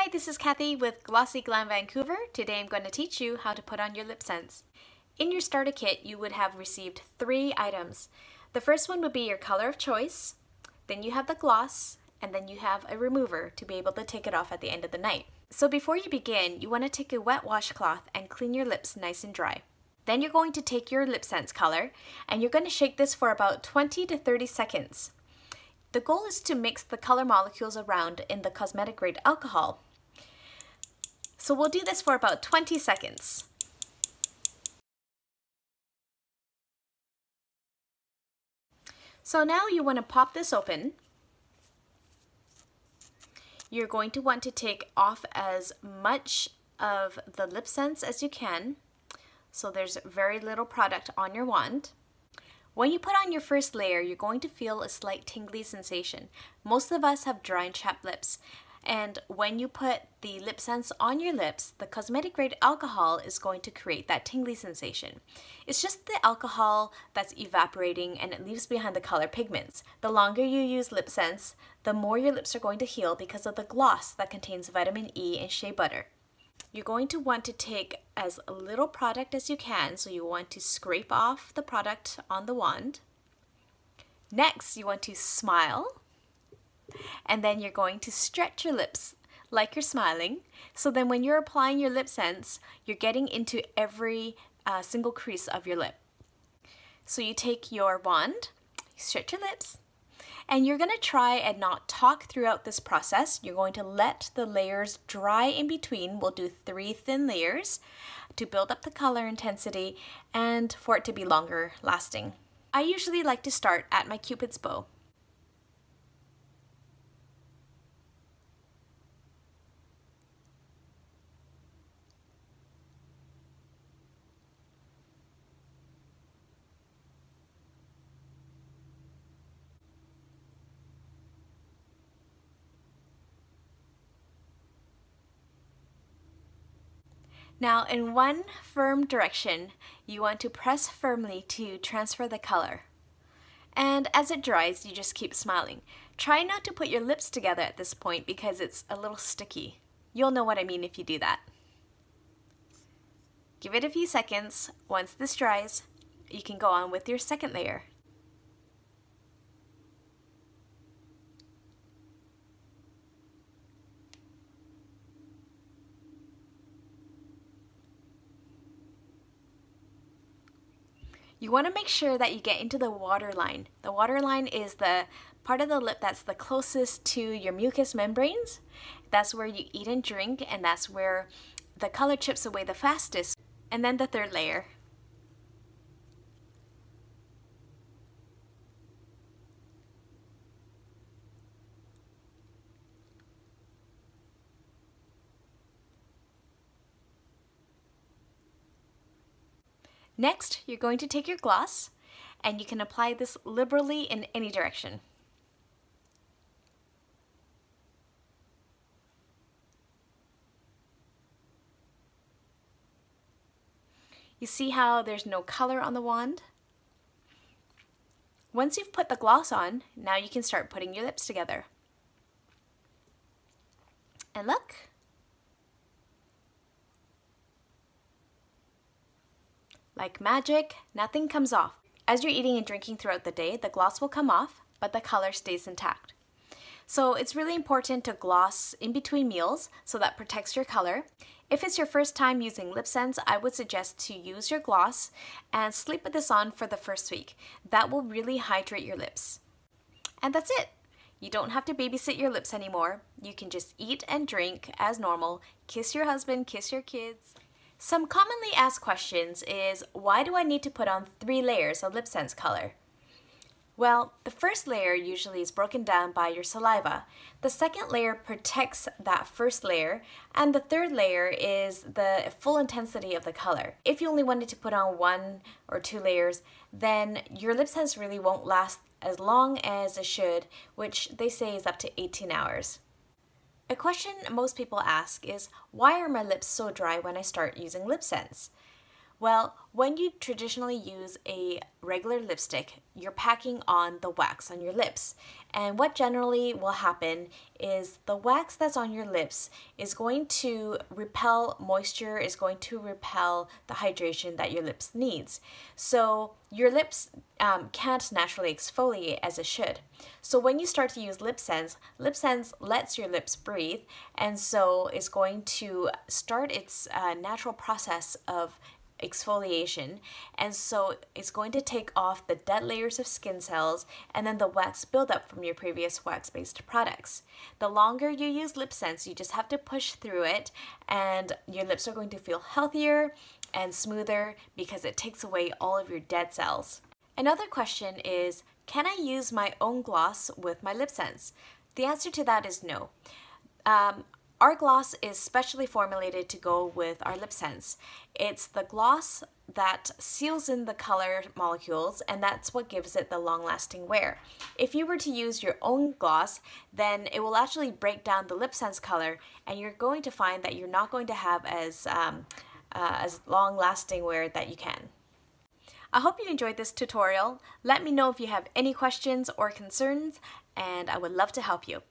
Hi, this is Kathy with Glossy Glam Vancouver. Today I'm going to teach you how to put on your LipSense. In your starter kit, you would have received 3 items. The first one would be your color of choice, then you have the gloss, and then you have a remover to be able to take it off at the end of the night. So before you begin, you want to take a wet washcloth and clean your lips nice and dry. Then you're going to take your LipSense color and you're going to shake this for about 20 to 30 seconds. The goal is to mix the color molecules around in the cosmetic grade alcohol. So we'll do this for about 20 seconds. So now you want to pop this open. You're going to want to take off as much of the LipSense as you can, so there's very little product on your wand. When you put on your first layer, you're going to feel a slight tingly sensation. Most of us have dry and chapped lips, and when you put the LipSense on your lips, the cosmetic grade alcohol is going to create that tingly sensation. It's just the alcohol that's evaporating and it leaves behind the color pigments. The longer you use LipSense, the more your lips are going to heal because of the gloss that contains vitamin E and shea butter. You're going to want to take as little product as you can, so you want to scrape off the product on the wand. Next, you want to smile, and then you're going to stretch your lips like you're smiling. So then when you're applying your LipSense, you're getting into every single crease of your lip. So you take your wand, stretch your lips, and you're going to try and not talk throughout this process. You're going to let the layers dry in between. We'll do 3 thin layers to build up the color intensity and for it to be longer lasting. I usually like to start at my Cupid's bow. Now, in one firm direction, you want to press firmly to transfer the color. And as it dries, you just keep smiling. Try not to put your lips together at this point because it's a little sticky. You'll know what I mean if you do that. Give it a few seconds. Once this dries, you can go on with your second layer. You want to make sure that you get into the waterline. The waterline is the part of the lip that's the closest to your mucous membranes. That's where you eat and drink, and that's where the color chips away the fastest. And then the third layer. Next, you're going to take your gloss, and you can apply this liberally in any direction. You see how there's no color on the wand? Once you've put the gloss on, now you can start putting your lips together. And look! Like magic, nothing comes off. As you're eating and drinking throughout the day, the gloss will come off, but the color stays intact. So it's really important to gloss in between meals so that protects your color. If it's your first time using LipSense, I would suggest to use your gloss and sleep with this on for the first week. That will really hydrate your lips. And that's it. You don't have to babysit your lips anymore. You can just eat and drink as normal, kiss your husband, kiss your kids. Some commonly asked questions is, why do I need to put on 3 layers of LipSense color? Well, the first layer usually is broken down by your saliva. The second layer protects that first layer, and the third layer is the full intensity of the color. If you only wanted to put on 1 or 2 layers, then your LipSense really won't last as long as it should, which they say is up to 18 hours. A question most people ask is, why are my lips so dry when I start using LipSense? Well, when you traditionally use a regular lipstick, you're packing on the wax on your lips. And what generally will happen is the wax that's on your lips is going to repel moisture, is going to repel the hydration that your lips needs. So your lips can't naturally exfoliate as it should. So when you start to use LipSense, LipSense lets your lips breathe, and so it's going to start its natural process of exfoliation, and so it's going to take off the dead layers of skin cells and then the wax buildup from your previous wax-based products. The longer you use LipSense, you just have to push through it, and your lips are going to feel healthier and smoother because it takes away all of your dead cells. Another question is, can I use my own gloss with my LipSense? The answer to that is no. Our gloss is specially formulated to go with our LipSense. It's the gloss that seals in the color molecules, and that's what gives it the long-lasting wear. If you were to use your own gloss, then it will actually break down the LipSense color, and you're going to find that you're not going to have as long-lasting wear that you can. I hope you enjoyed this tutorial. Let me know if you have any questions or concerns, and I would love to help you.